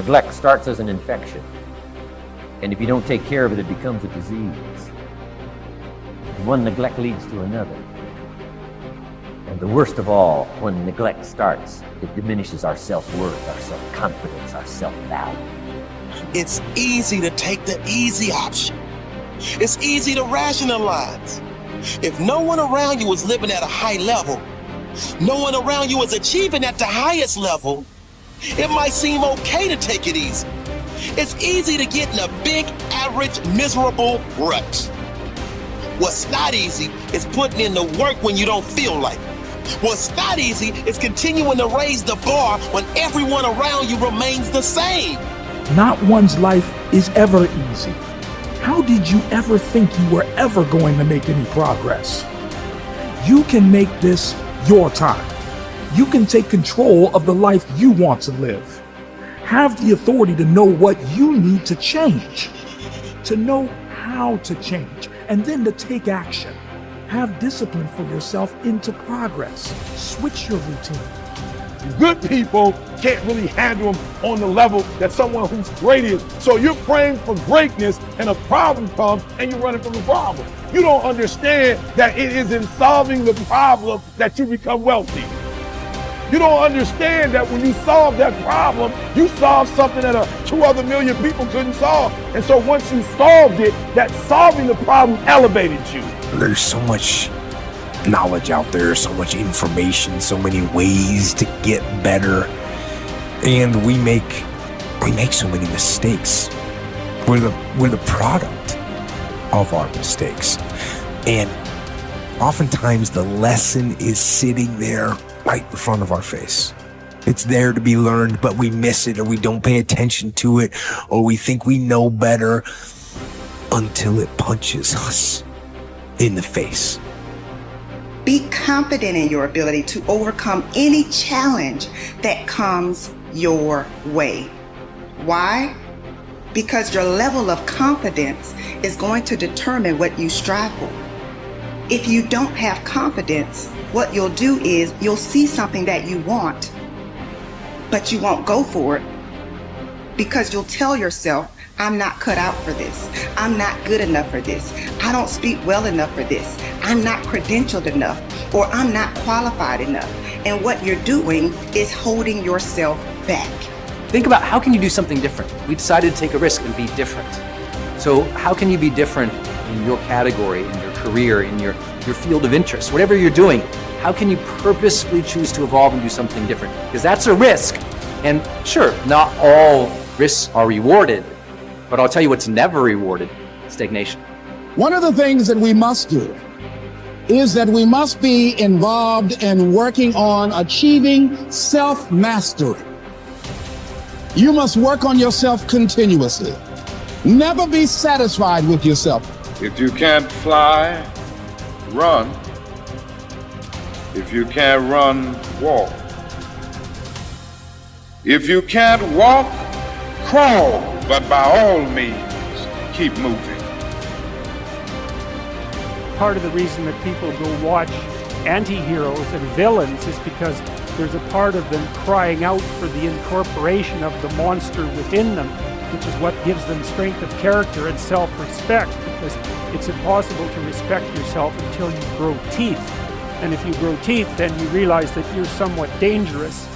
Neglect starts as an infection, and if you don't take care of it, it becomes a disease. One neglect leads to another. And the worst of all, when neglect starts, it diminishes our self-worth, our self-confidence, our self-value. It's easy to take the easy option. It's easy to rationalize. If no one around you is living at a high level, no one around you is achieving at the highest level, it might seem okay to take it easy. It's easy to get in a big, average, miserable rut. What's not easy is putting in the work when you don't feel like it. What's not easy is continuing to raise the bar when everyone around you remains the same. Not one's life is ever easy. How did you ever think you were ever going to make any progress? You can make this your time. You can take control of the life you want to live. Have the authority to know what you need to change, to know how to change, and then to take action. Have discipline for yourself into progress. Switch your routine. Good people can't really handle them on the level that someone who's great is. So you're praying for greatness and a problem comes and you're running from the problem. You don't understand that it is in solving the problem that you become wealthy. You don't understand that when you solve that problem, you solve something that 2 other million people couldn't solve. And so once you solved it, that solving the problem elevated you. There's so much knowledge out there, so much information, so many ways to get better. And we make so many mistakes. We're the product of our mistakes. And oftentimes the lesson is sitting there right in front of our face. It's there to be learned, but we miss it, or we don't pay attention to it, or we think we know better until it punches us in the face. Be confident in your ability to overcome any challenge that comes your way. Why? Because your level of confidence is going to determine what you strive for. If you don't have confidence, what you'll do is you'll see something that you want, but you won't go for it because you'll tell yourself, I'm not cut out for this. I'm not good enough for this. I don't speak well enough for this. I'm not credentialed enough, or I'm not qualified enough. And what you're doing is holding yourself back. Think about how can you do something different? We decided to take a risk and be different. So how can you be different in your category, in your career, in your field of interest, whatever you're doing? How can you purposefully choose to evolve and do something different? Because that's a risk. And sure, not all risks are rewarded, but I'll tell you what's never rewarded: stagnation. One of the things that we must do is that we must be involved in working on achieving self-mastery. You must work on yourself continuously. Never be satisfied with yourself. If you can't fly, run. If you can't run, walk. If you can't walk, crawl. But by all means, keep moving. Part of the reason that people go watch anti-heroes and villains is because there's a part of them crying out for the incorporation of the monster within them, which is what gives them strength of character and self-respect, because it's impossible to respect yourself until you grow teeth. And if you grow teeth, then you realize that you're somewhat dangerous,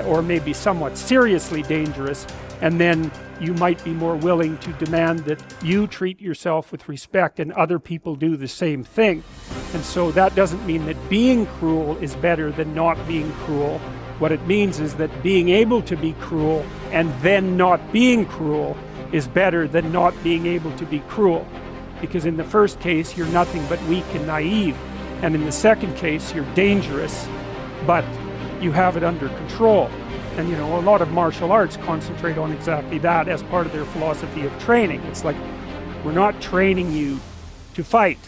or maybe somewhat seriously dangerous, and then you might be more willing to demand that you treat yourself with respect and other people do the same thing. And so that doesn't mean that being cruel is better than not being cruel. What it means is that being able to be cruel and then not being cruel is better than not being able to be cruel. Because in the first case, you're nothing but weak and naive. And in the second case, you're dangerous, but you have it under control. And a lot of martial arts concentrate on exactly that as part of their philosophy of training. It's like, we're not training you to fight.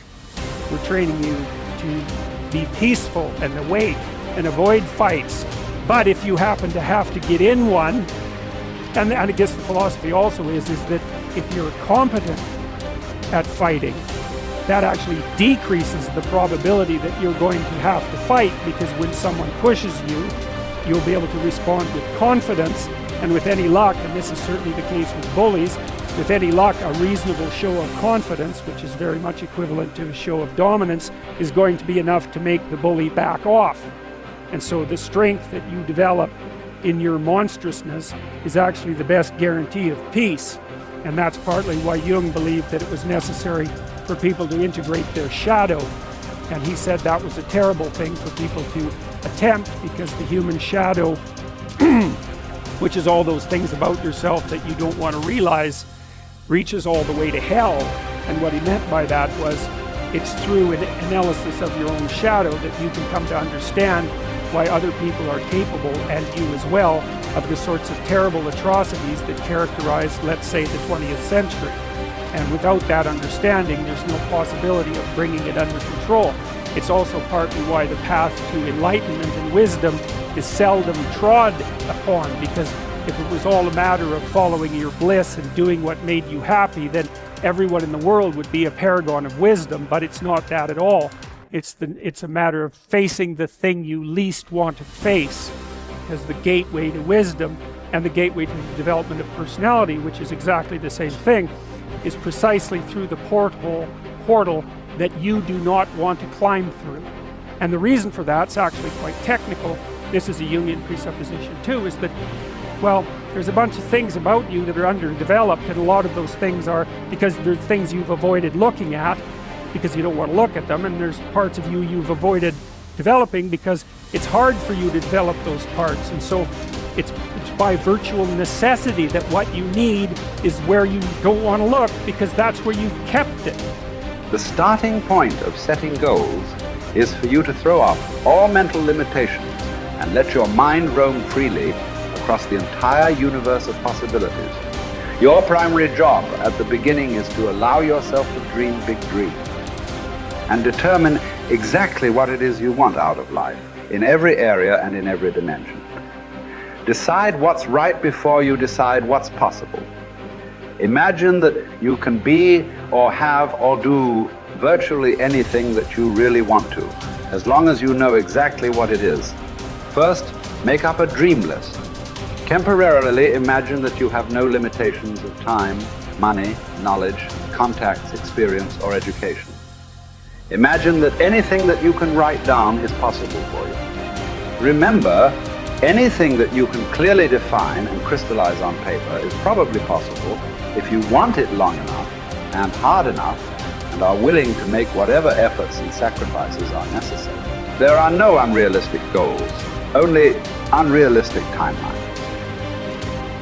We're training you to be peaceful and awake and avoid fights. But if you happen to have to get in one, and I guess the philosophy also is that if you're competent at fighting, that actually decreases the probability that you're going to have to fight, because when someone pushes you, you'll be able to respond with confidence And with any luck, and this is certainly the case with bullies, with any luck, a reasonable show of confidence, which is very much equivalent to a show of dominance, is going to be enough to make the bully back off. And so the strength that you develop in your monstrousness is actually the best guarantee of peace. And that's partly why Jung believed that it was necessary for people to integrate their shadow. And he said that was a terrible thing for people to attempt, because the human shadow, which is all those things about yourself that you don't want to realize, reaches all the way to hell. And what he meant by that was, it's through an analysis of your own shadow that you can come to understand why other people are capable, and you as well, of the sorts of terrible atrocities that characterize, let's say, the 20th century. And without that understanding, there's no possibility of bringing it under control. It's also partly why the path to enlightenment and wisdom is seldom trod upon, because if it was all a matter of following your bliss and doing what made you happy, then everyone in the world would be a paragon of wisdom. But it's not that at all. It's a matter of facing the thing you least want to face as the gateway to wisdom, and the gateway to the development of personality, which is exactly the same thing, is precisely through the portal that you do not want to climb through. And the reason for that's actually quite technical. This is a Jungian presupposition too, is that, well, there's a bunch of things about you that are underdeveloped, and a lot of those things are because there's things you've avoided looking at because you don't want to look at them, and there's parts of you you've avoided developing because it's hard for you to develop those parts. And so it's by virtual necessity that what you need is where you don't want to look, because that's where you've kept it. The starting point of setting goals is for you to throw off all mental limitations and let your mind roam freely across the entire universe of possibilities. Your primary job at the beginning is to allow yourself to dream big dreams and determine exactly what it is you want out of life, in every area and in every dimension. Decide what's right before you decide what's possible. Imagine that you can be or have or do virtually anything that you really want to, as long as you know exactly what it is. First, make up a dream list. Temporarily imagine that you have no limitations of time, money, knowledge, contacts, experience, or education. Imagine that anything that you can write down is possible for you. Remember, anything that you can clearly define and crystallize on paper is probably possible if you want it long enough and hard enough and are willing to make whatever efforts and sacrifices are necessary. There are no unrealistic goals, only unrealistic timelines.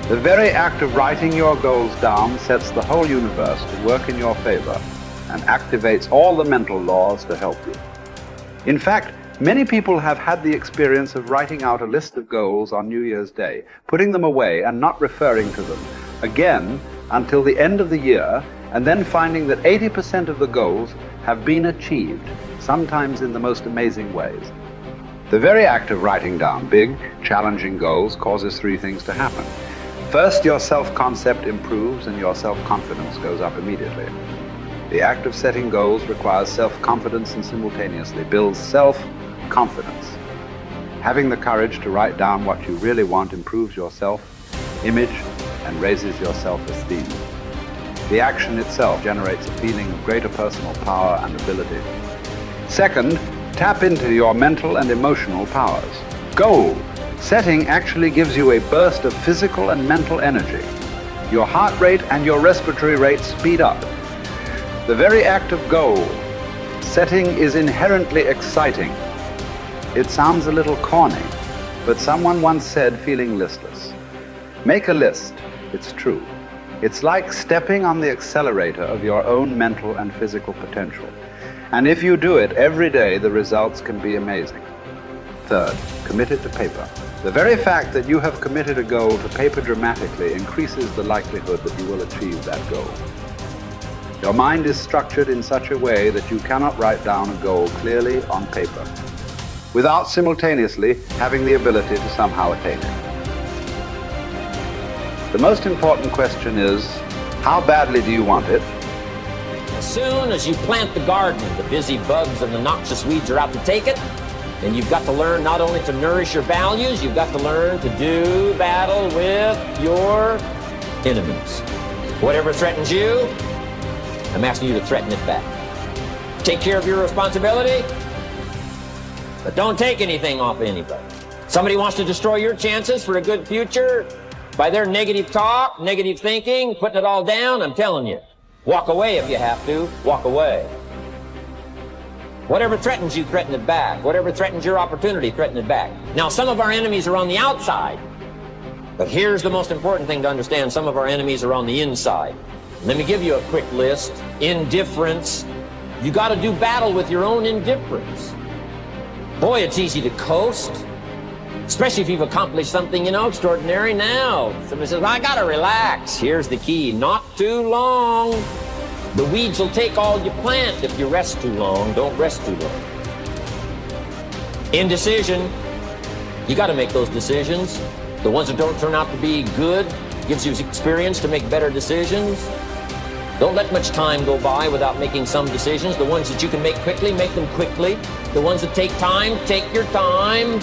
The very act of writing your goals down sets the whole universe to work in your favor and activates all the mental laws to help you. In fact, many people have had the experience of writing out a list of goals on New Year's Day, putting them away and not referring to them again until the end of the year, and then finding that 80% of the goals have been achieved, sometimes in the most amazing ways. The very act of writing down big, challenging goals causes three things to happen. First, your self-concept improves and your self-confidence goes up immediately. The act of setting goals requires self-confidence and simultaneously builds self-confidence. Having the courage to write down what you really want improves your self-image and raises your self-esteem. The action itself generates a feeling of greater personal power and ability. Second, tap into your mental and emotional powers. Goal setting actually gives you a burst of physical and mental energy. Your heart rate and your respiratory rate speed up. The very act of goal setting is inherently exciting. It sounds a little corny, but someone once said, feeling listless. Make a list, it's true. It's like stepping on the accelerator of your own mental and physical potential. And if you do it every day, the results can be amazing. Third, commit it to paper. The very fact that you have committed a goal to paper dramatically increases the likelihood that you will achieve that goal. Your mind is structured in such a way that you cannot write down a goal clearly on paper without simultaneously having the ability to somehow attain it. The most important question is, how badly do you want it? As soon as you plant the garden, the busy bugs and the noxious weeds are out to take it. And you've got to learn not only to nourish your values, you've got to learn to do battle with your enemies. Whatever threatens you, I'm asking you to threaten it back. Take care of your responsibility, but don't take anything off of anybody. Somebody wants to destroy your chances for a good future by their negative talk, negative thinking, putting it all down. I'm telling you, walk away if you have to. Walk away. Whatever threatens you, threaten it back. Whatever threatens your opportunity, threaten it back. Now, some of our enemies are on the outside, but here's the most important thing to understand. Some of our enemies are on the inside. Let me give you a quick list. Indifference. You got to do battle with your own indifference. Boy, it's easy to coast, especially if you've accomplished something, extraordinary. Now, somebody says, I got to relax. Here's the key. Not too long. The weeds will take all you plant if you rest too long. Don't rest too long. Indecision. You got to make those decisions. The ones that don't turn out to be good gives you experience to make better decisions. Don't let much time go by without making some decisions. The ones that you can make quickly, make them quickly. The ones that take time, take your time.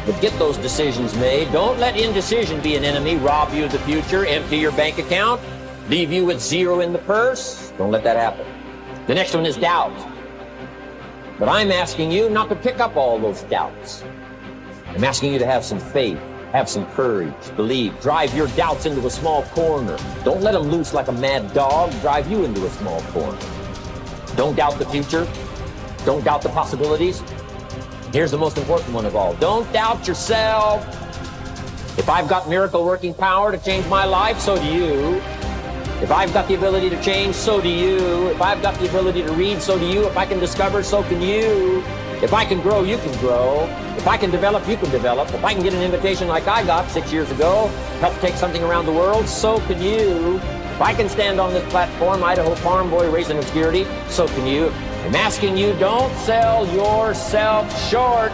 But get those decisions made. Don't let indecision be an enemy, rob you of the future, empty your bank account, leave you with zero in the purse. Don't let that happen. The next one is doubt. But I'm asking you not to pick up all those doubts. I'm asking you to have some faith. Have some courage, believe, drive your doubts into a small corner. Don't let them loose like a mad dog, drive you into a small corner. Don't doubt the future. Don't doubt the possibilities. Here's the most important one of all. Don't doubt yourself. If I've got miracle working power to change my life, so do you. If I've got the ability to change, so do you. If I've got the ability to read, so do you. If I can discover, so can you. If I can grow, you can grow. If I can develop, you can develop. If I can get an invitation like I got 6 years ago, help take something around the world, so can you. If I can stand on this platform, Idaho farm boy raising obscurity, so can you. I'm asking you, don't sell yourself short.